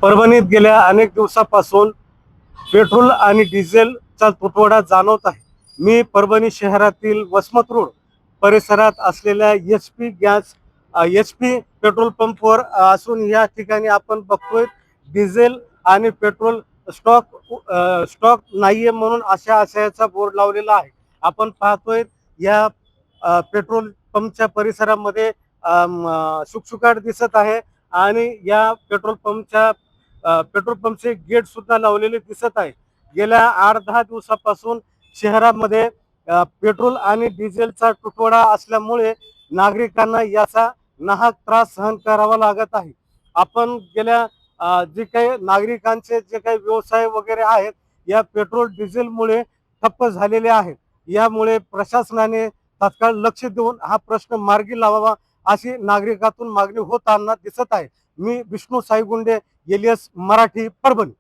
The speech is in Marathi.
परभणीत गेल्या अनेक दिवसापासून पेट्रोल आणि डिझेलचा तुटवडा जाणवत आहे. मी परभणी शहरातील वसमत रोड परिसरात असलेल्या एच पी पेट्रोल पंपवर असून या ठिकाणी आपण बघतोय डिझेल आणि पेट्रोल स्टॉक नाहीये म्हणून अशा आशयाचा बोर्ड लावलेला आहे. आपण पाहतोय या पेट्रोल पंपच्या परिसरामध्ये शुकशुकाट दिसत आहे आणि या पेट्रोल पंपचे गेट सुद्धा लावलेले दिसत आहे. गेल्या 8-10 दिवसापासून शहरामध्ये पेट्रोल आणि डिझेलचा तुटवडा असल्यामुळे नागरिकांना याचा नाहक त्रास सहन करावा लागत आहे. आपण गेल्या जे काही नागरिकांचे जे काही व्यवसाय वगैरे आहेत या पेट्रोल डिझेलमुळे ठप्प झालेले आहेत. यामुळे प्रशासनाने तात्काळ लक्ष देऊन हा प्रश्न मार्गी लावावा अशी नागरिकातून मागणी होताना दिसत आहे. मी विष्णू साईगुंडे, एलियस मराठी, परभणी.